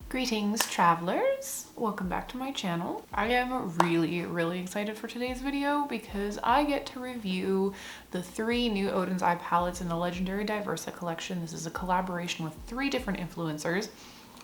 Greetings travelers, welcome back to my channel. I am really excited for today's video because I get to review the 3 new ODEN'S eye palettes in the legendary DIVERSA collection. This is a collaboration with 3 different influencers,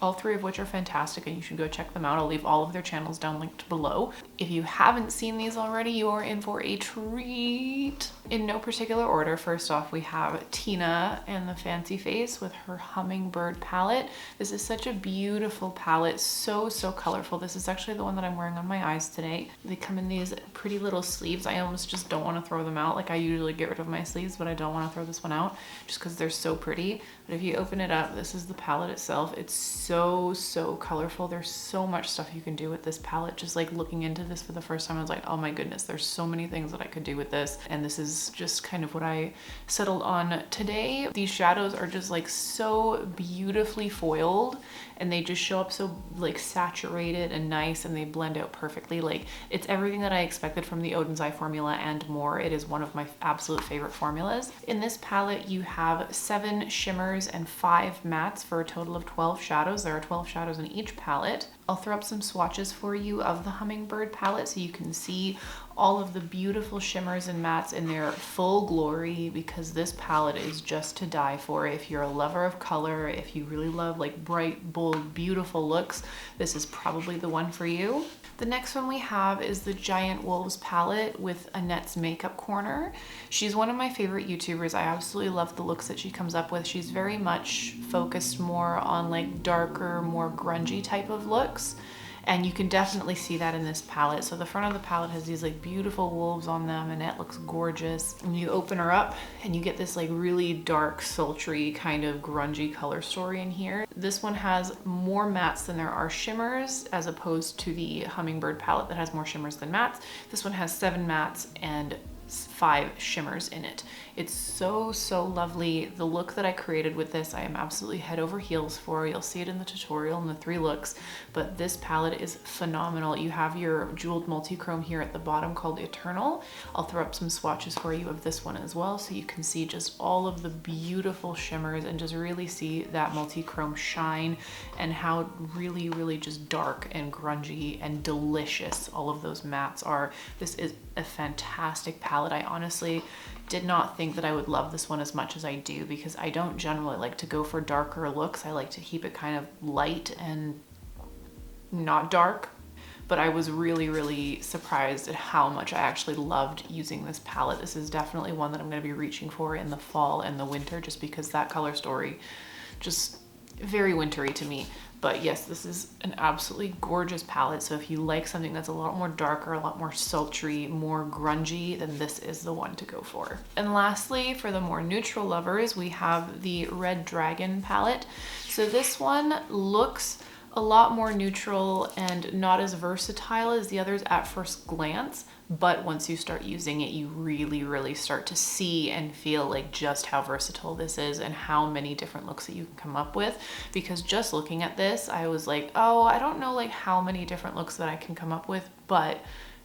all 3 of which are fantastic and you should go check them out. I'll leave all of their channels down linked below. If you haven't seen these already, you are in for a treat. In no particular order, first off we have Tina and the Fancy Face with her Hummingbird palette. This is such a beautiful palette, so colorful. This is actually the one that I'm wearing on my eyes today. They come in these pretty little sleeves. I almost just don't want to throw them out. Like I usually get rid of my sleeves, but I don't want to throw this one out just because they're so pretty. But if you open it up, this is the palette itself. It's so colorful. There's so much stuff you can do with this palette. Just like looking into this for the first time, I was like, oh my goodness, there's so many things that I could do with this. And this is just kind of what I settled on today. These shadows are just like so beautifully foiled and they just show up so like saturated and nice, and they blend out perfectly. Like it's everything that I expected from the ODEN'S eye formula and more. It is one of my absolute favorite formulas. In this palette you have 7 shimmers and 5 mattes for a total of 12 shadows. There are 12 shadows in each palette. I'll throw up some swatches for you of the Hummingbird palette so you can see all of the beautiful shimmers and mattes in their full glory, because this palette is just to die for. If you're a lover of color, if you really love like bright, bold, beautiful looks, this is probably the one for you. The next one we have is the Giant Wolves palette with Annette's Makeup Corner. She's one of my favorite YouTubers. I absolutely love the looks that she comes up with. She's very much focused more on like darker, more grungy type of looks. And you can definitely see that in this palette. So the front of the palette has these like beautiful wolves on them. Annette looks gorgeous. And you open her up and you get this like really dark, sultry kind of grungy color story in here. This one has more mattes than there are shimmers, as opposed to the Hummingbird palette that has more shimmers than mattes. This one has 7 mattes and 5 shimmers in it. It's so lovely. The look that I created with this, I am absolutely head over heels for. You'll see it in the tutorial in the 3 looks, but this palette is phenomenal. You have your jeweled multi-chrome here at the bottom called Eternal. I'll throw up some swatches for you of this one as well so you can see just all of the beautiful shimmers and just really see that multi-chrome shine and how really just dark and grungy and delicious all of those mattes are. This is a fantastic palette. I honestly did not think that I would love this one as much as I do, because I don't generally like to go for darker looks. I like to keep it kind of light and not dark. But I was really surprised at how much I actually loved using this palette. This is definitely one that I'm going to be reaching for in the fall and the winter, just because that color story just very wintry to me. But yes, this is an absolutely gorgeous palette. So if you like something that's a lot more darker, a lot more sultry, more grungy, then this is the one to go for. And lastly, for the more neutral lovers, we have the Red Dragon palette. So this one looks a lot more neutral and not as versatile as the others at first glance, but once you start using it, you really start to see and feel like just how versatile this is and how many different looks that you can come up with. Because just looking at this, I was like, oh, I don't know like how many different looks that I can come up with, but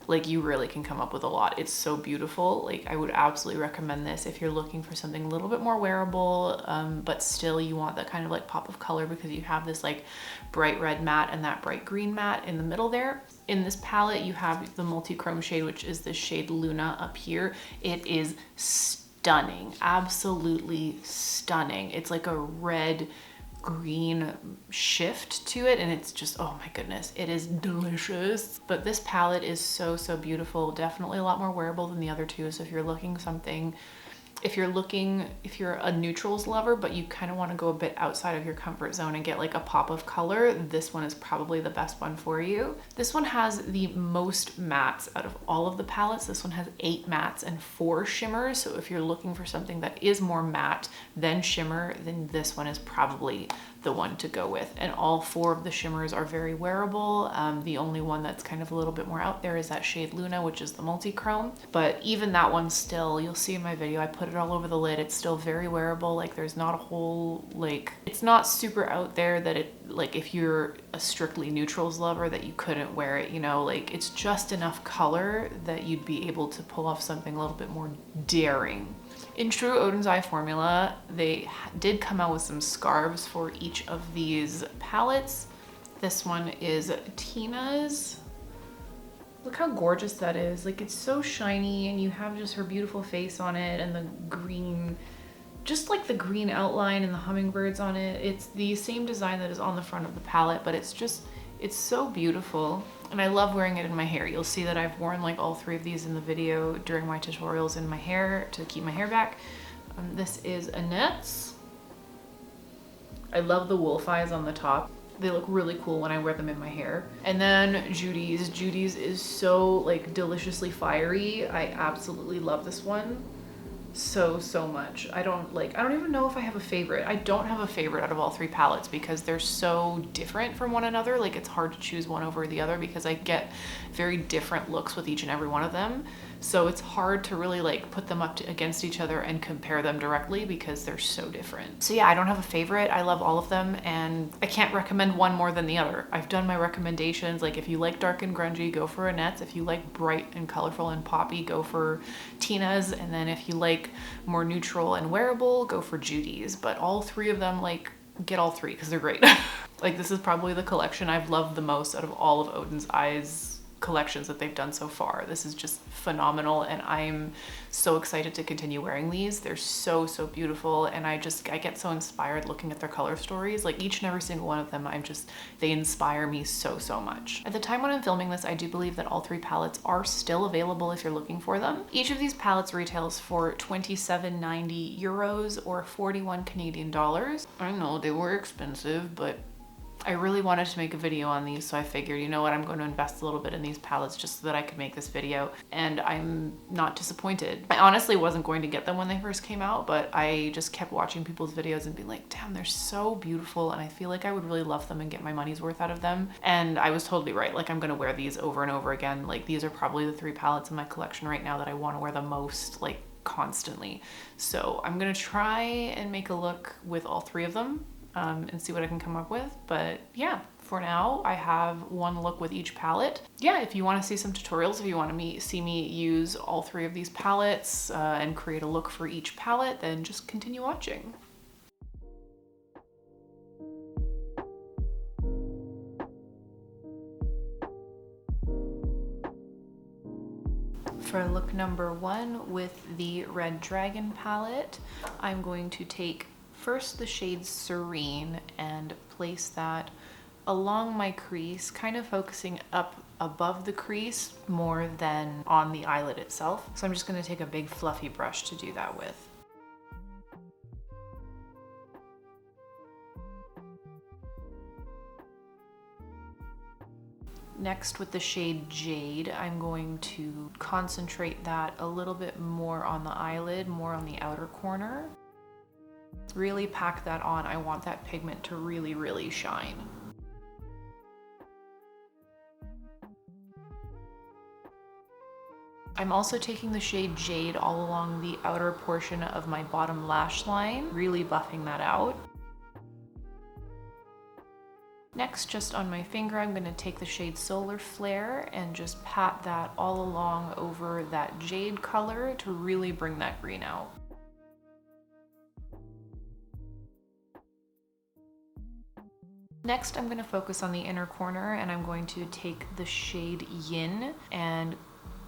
like you really can come up with a lot. It's so beautiful. Like I would absolutely recommend this if you're looking for something a little bit more wearable, but still you want that kind of like pop of color, because you have this like bright red matte and that bright green matte in the middle there. In this palette, you have the multi-chrome shade, which is the shade Luna up here. It is stunning, absolutely stunning. It's like a red green shift to it, and it's just, oh my goodness, it is delicious. But this palette is so beautiful. Definitely a lot more wearable than the other 2. So if you're looking something, if you're a neutrals lover but you kind of want to go a bit outside of your comfort zone and get like a pop of color, this one is probably the best one for you. This one has the most mattes out of all of the palettes. This one has 8 mattes and 4 shimmers. So if you're looking for something that is more matte than shimmer, then this one is probably the one to go with. And all 4 of the shimmers are very wearable. The only one that's kind of a little bit more out there is that shade Luna, which is the multi-chrome. But even that one still, you'll see in my video, I put it all over the lid. It's still very wearable. Like there's not a whole, like, it's not super out there that it, like if you're a strictly neutrals lover, that you couldn't wear it, you know, like it's just enough color that you'd be able to pull off something a little bit more daring. In true ODEN'S eye formula, they did come out with some scarves for each of these palettes. This one is Tina's. Look how gorgeous that is. Like, it's so shiny, and you have just her beautiful face on it and the green, just like the green outline and the hummingbirds on it. It's the same design that is on the front of the palette, but it's so beautiful. And I love wearing it in my hair. You'll see that I've worn like all three of these in the video during my tutorials in my hair to keep my hair back. This is Annette's. I love the wolf eyes on the top. They look really cool when I wear them in my hair. And then Judy's. Judy's is so like deliciously fiery. I absolutely love this one so much. I don't even know if I have a favorite. I don't have a favorite out of all three palettes because they're so different from one another. Like, it's hard to choose one over the other because I get very different looks with each and every one of them. So it's hard to really like put them up against each other and compare them directly because they're so different. So yeah, I don't have a favorite. I love all of them, and I can't recommend one more than the other. I've done my recommendations. Like, if you like dark and grungy, go for Annette's. If you like bright and colorful and poppy, go for Tina's. And then if you like more neutral and wearable, go for Judy's. But all three of them, like, get all three because they're great. Like, this is probably the collection I've loved the most out of all of Oden's Eyes collections that they've done so far. This is just phenomenal, and I'm so excited to continue wearing these. They're so beautiful, and I get so inspired looking at their color stories. Like, each and every single one of them, they inspire me so much. At the time when I'm filming this, I do believe that all three palettes are still available if you're looking for them. Each of these palettes retails for 27.90 euros or 41 Canadian dollars. I know they were expensive, but I really wanted to make a video on these, so I figured, you know what, I'm going to invest a little bit in these palettes just so that I could make this video, and I'm not disappointed. I honestly wasn't going to get them when they first came out, but I just kept watching people's videos and being like, damn, they're so beautiful, and I feel like I would really love them and get my money's worth out of them. And I was totally right. Like, I'm going to wear these over and over again. Like, these are probably the three palettes in my collection right now that I want to wear the most, like, constantly. So I'm going to try and make a look with all three of them. And see what I can come up with. But yeah, for now I have one look with each palette. Yeah, if you want to see some tutorials, if you want to see me use all three of these palettes and create a look for each palette, then just continue watching. For look number one with the Red Dragon palette, I'm going to take first the shade Serene and place that along my crease, kind of focusing up above the crease more than on the eyelid itself. So I'm just going to take a big fluffy brush to do that with. Next, with the shade Jade, I'm going to concentrate that a little bit more on the eyelid, more on the outer corner. Really pack that on. I want that pigment to really shine. I'm also taking the shade Jade all along the outer portion of my bottom lash line, really buffing that out. Next, just on my finger, I'm going to take the shade Solar Flare and just pat that all along over that jade color to really bring that green out. Next, I'm going to focus on the inner corner, and I'm going to take the shade Yin and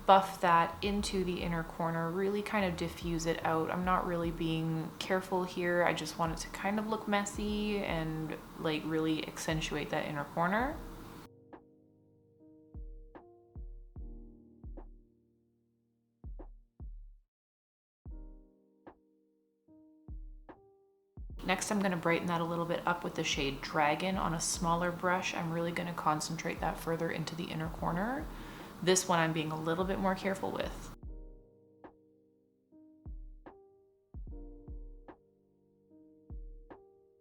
buff that into the inner corner, really kind of diffuse it out. I'm not really being careful here. I just want it to kind of look messy and like really accentuate that inner corner. Next, I'm going to brighten that a little bit up with the shade Dragon on a smaller brush. I'm really going to concentrate that further into the inner corner. This one I'm being a little bit more careful with.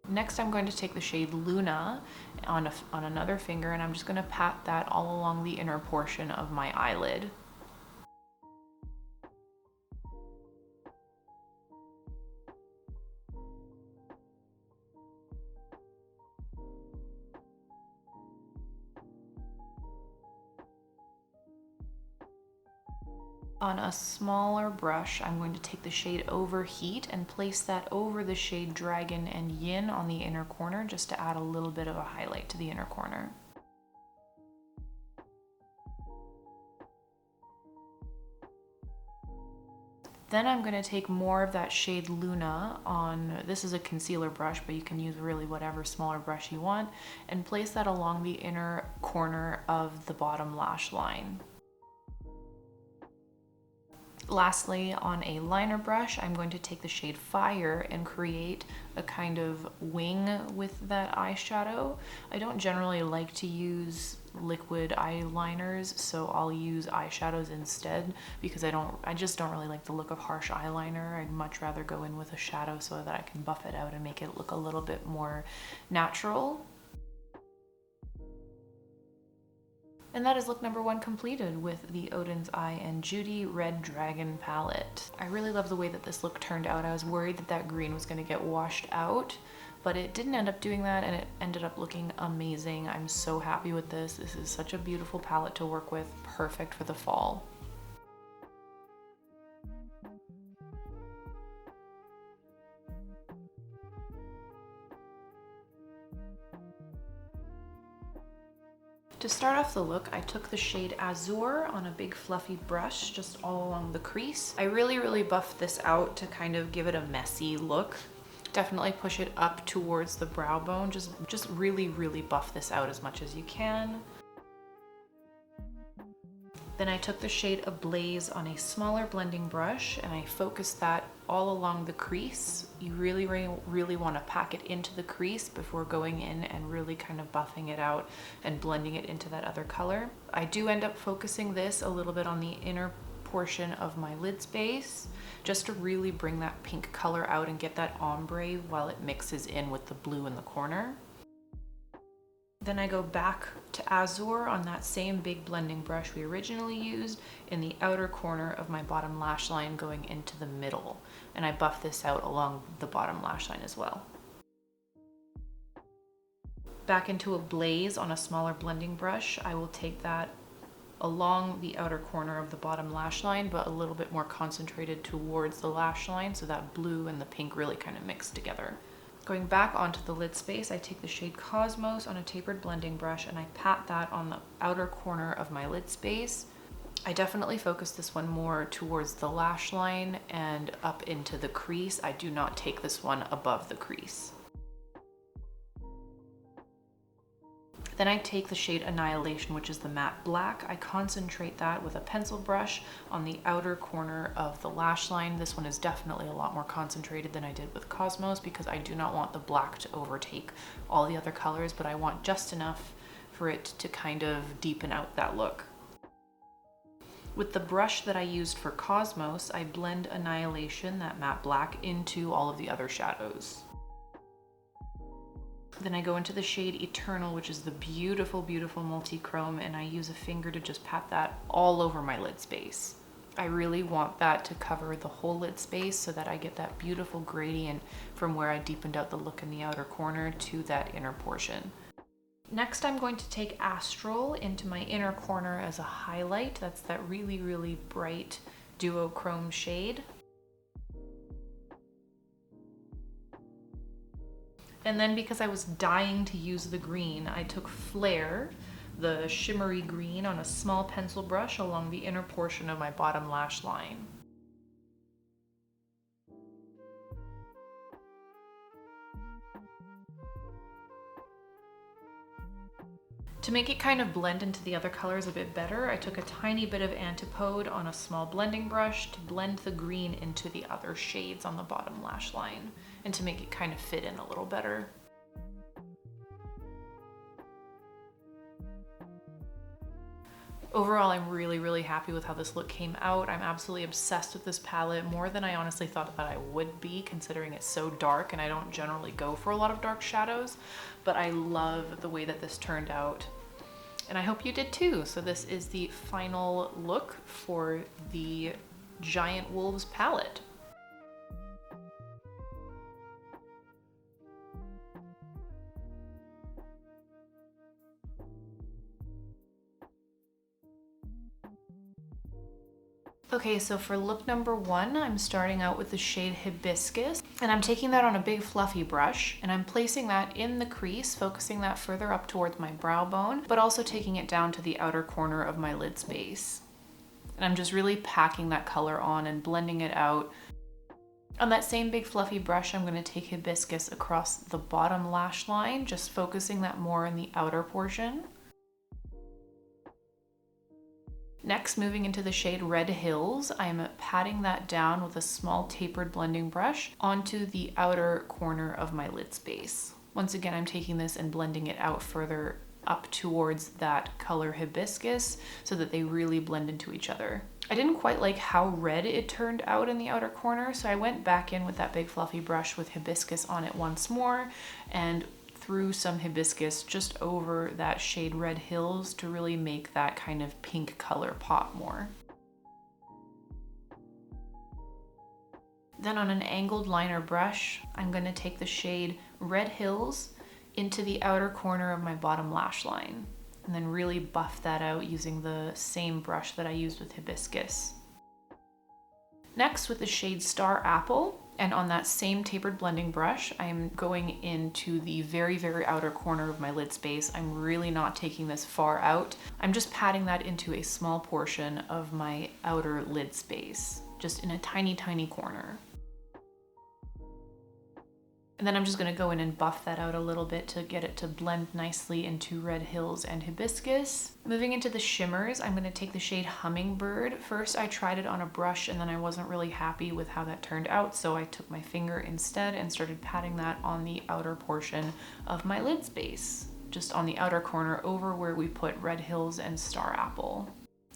Next, I'm going to take the shade Luna on another finger, and I'm just going to pat that all along the inner portion of my eyelid. On a smaller brush, I'm going to take the shade Overheat and place that over the shade Dragon and Yin on the inner corner, just to add a little bit of a highlight to the inner corner. Then I'm going to take more of that shade Luna on, this is a concealer brush, but you can use really whatever smaller brush you want, and place that along the inner corner of the bottom lash line. Lastly, on a liner brush, I'm going to take the shade Fire and create a kind of wing with that eyeshadow. I don't generally like to use liquid eyeliners, so I'll use eyeshadows instead because I just don't really like the look of harsh eyeliner. I'd much rather go in with a shadow so that I can buff it out and make it look a little bit more natural. And that is look number 1 completed with the ODEN'S Eye and Judy Red Dragon palette. I really love the way that this look turned out. I was worried that that green was going to get washed out, but it didn't end up doing that, and it ended up looking amazing. I'm so happy with this. This is such a beautiful palette to work with, perfect for the fall. To start off the look, I took the shade Azure on a big fluffy brush just all along the crease. I really buffed this out to kind of give it a messy look. Definitely push it up towards the brow bone. Just really buff this out as much as you can. Then I took the shade Ablaze on a smaller blending brush and I focused that all along the crease. You really want to pack it into the crease before going in and really kind of buffing it out and blending it into that other color. I do end up focusing this a little bit on the inner portion of my lid space just to really bring that pink color out and get that ombre while it mixes in with the blue in the corner. Then I go back to Azure on that same big blending brush we originally used in the outer corner of my bottom lash line going into the middle. And I buff this out along the bottom lash line as well. Back into Ablaze on a smaller blending brush, I will take that along the outer corner of the bottom lash line, but a little bit more concentrated towards the lash line so that blue and the pink really kind of mix together. Going back onto the lid space, I take the shade Cosmos on a tapered blending brush and I pat that on the outer corner of my lid space. I definitely focus this one more towards the lash line and up into the crease. I do not take this one above the crease. Then I take the shade Annihilation, which is the matte black. I concentrate that with a pencil brush on the outer corner of the lash line. This one is definitely a lot more concentrated than I did with Cosmos because I do not want the black to overtake all the other colors, but I want just enough for it to kind of deepen out that look. With the brush that I used for Cosmos, I blend Annihilation, that matte black, into all of the other shadows. Then I go into the shade Eternal, which is the beautiful multi-chrome, and I use a finger to just pat that all over my lid space. I really want that to cover the whole lid space so that I get that beautiful gradient from where I deepened out the look in the outer corner to that inner portion. Next, I'm going to take Astral into my inner corner as a highlight. That's that really bright duochrome shade. And then because I was dying to use the green, I took Flare, the shimmery green, on a small pencil brush along the inner portion of my bottom lash line. To make it kind of blend into the other colors a bit better, I took a tiny bit of Antipode on a small blending brush to blend the green into the other shades on the bottom lash line and to make it kind of fit in a little better. Overall, I'm really happy with how this look came out. I'm absolutely obsessed with this palette, more than I honestly thought that I would be, considering it's so dark and I don't generally go for a lot of dark shadows, but I love the way that this turned out. And I hope you did too. So this is the final look for the Giant Wolves palette. Okay, so for look number 1, I'm starting out with the shade Hibiscus, and I'm taking that on a big fluffy brush, and I'm placing that in the crease, focusing that further up towards my brow bone, but also taking it down to the outer corner of my lid space. And I'm just really packing that color on and blending it out. On that same big fluffy brush, I'm going to take Hibiscus across the bottom lash line, just focusing that more in the outer portion. Next, moving into the shade Red Hills, I'm patting that down with a small tapered blending brush onto the outer corner of my lid space. Once again, I'm taking this and blending it out further up towards that color Hibiscus so that they really blend into each other. I didn't quite like how red it turned out in the outer corner, so I went back in with that big fluffy brush with Hibiscus on it once more and threw some Hibiscus just over that shade Red Hills to really make that kind of pink color pop more. Then on an angled liner brush, I'm going to take the shade Red Hills into the outer corner of my bottom lash line, and then really buff that out using the same brush that I used with Hibiscus. Next, with the shade Star Apple, and on that same tapered blending brush, I'm going into the very, very outer corner of my lid space. I'm really not taking this far out. I'm just patting that into a small portion of my outer lid space, just in a tiny, tiny corner. And then I'm just gonna go in and buff that out a little bit to get it to blend nicely into Red Hills and Hibiscus. Moving into the shimmers, I'm gonna take the shade Hummingbird. First, I tried it on a brush and then I wasn't really happy with how that turned out, so I took my finger instead and started patting that on the outer portion of my lid space, just on the outer corner over where we put Red Hills and Star Apple.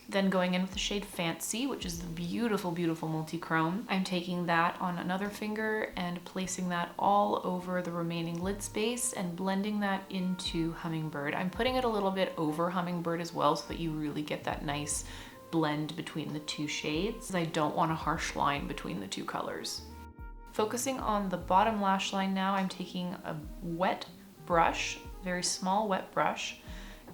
Then going in with the shade Fancy, which is the beautiful, beautiful multi-chrome, I'm taking that on another finger and placing that all over the remaining lid space and blending that into Hummingbird. I'm putting it a little bit over Hummingbird as well so that you really get that nice blend between the two shades. I don't want a harsh line between the two colors. Focusing on the bottom lash line now, I'm taking a wet brush, very small wet brush,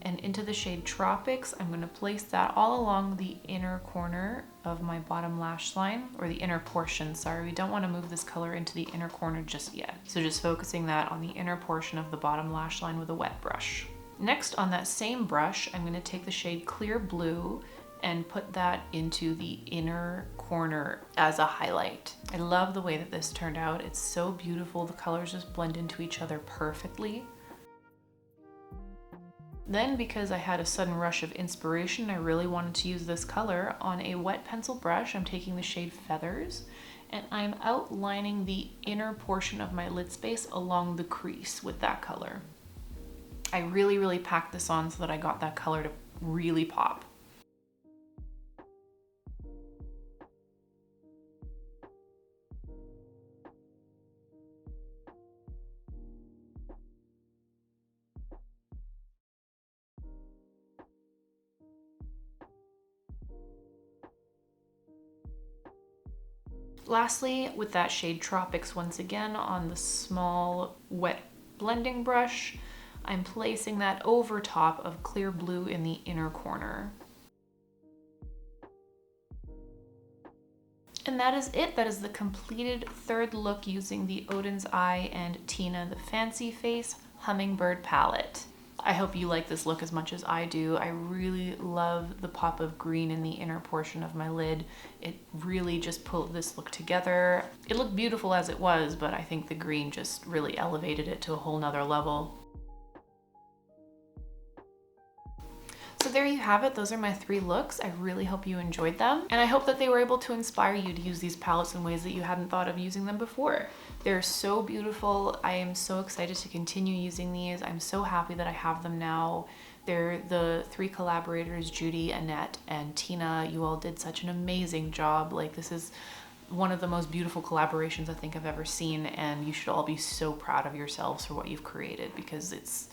and into the shade Tropics, I'm going to place that all along the inner corner of my bottom lash line, or the inner portion, sorry. We don't want to move this color into the inner corner just yet. So just focusing that on the inner portion of the bottom lash line with a wet brush. Next, on that same brush, I'm going to take the shade Clear Blue and put that into the inner corner as a highlight. I love the way that this turned out. It's so beautiful. The colors just blend into each other perfectly. Then, because I had a sudden rush of inspiration, I really wanted to use this color on a wet pencil brush. I'm taking the shade Feathers, and I'm outlining the inner portion of my lid space along the crease with that color. I really, really packed this on so that I got that color to really pop. Lastly, with that shade Tropics once again on the small wet blending brush, I'm placing that over top of Clear Blue in the inner corner. And that is it. That is the completed third look using the ODEN'S Eye and Tina the Fancy Face Hummingbird palette. I hope you like this look as much as I do. I really love the pop of green in the inner portion of my lid. It really just pulled this look together. It looked beautiful as it was, but I think the green just really elevated it to a whole nother level. So there you have it. Those are my 3 looks. I really hope you enjoyed them. And I hope that they were able to inspire you to use these palettes in ways that you hadn't thought of using them before. They're so beautiful. I am so excited to continue using these. I'm so happy that I have them now. They're the 3 collaborators, Judy, Annette, and Tina. You all did such an amazing job. Like, this is one of the most beautiful collaborations I think I've ever seen, and you should all be so proud of yourselves for what you've created, because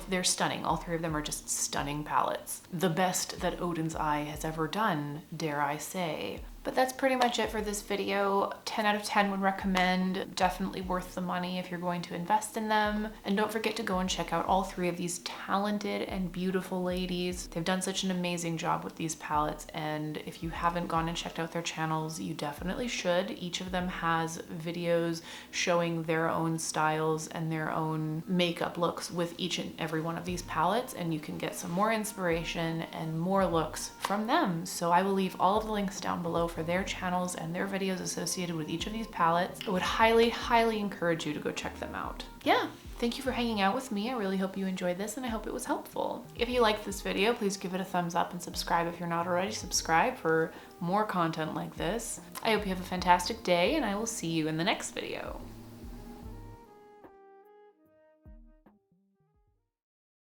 they're stunning. All 3 of them are just stunning palettes. The best that ODEN'S Eye has ever done, dare I say. But that's pretty much it for this video. 10 out of 10 would recommend. Definitely worth the money if you're going to invest in them. And don't forget to go and check out all three of these talented and beautiful ladies. They've done such an amazing job with these palettes, and if you haven't gone and checked out their channels, you definitely should. Each of them has videos showing their own styles and their own makeup looks with each and every one of these palettes, and you can get some more inspiration and more looks from them. So I will leave all of the links down below for their channels and their videos associated with each of these palettes. I would highly, highly encourage you to go check them out. Yeah, thank you for hanging out with me. I really hope you enjoyed this, and I hope it was helpful. If you liked this video, please give it a thumbs up and subscribe if you're not already. Subscribe for more content like this. I hope you have a fantastic day, and I will see you in the next video.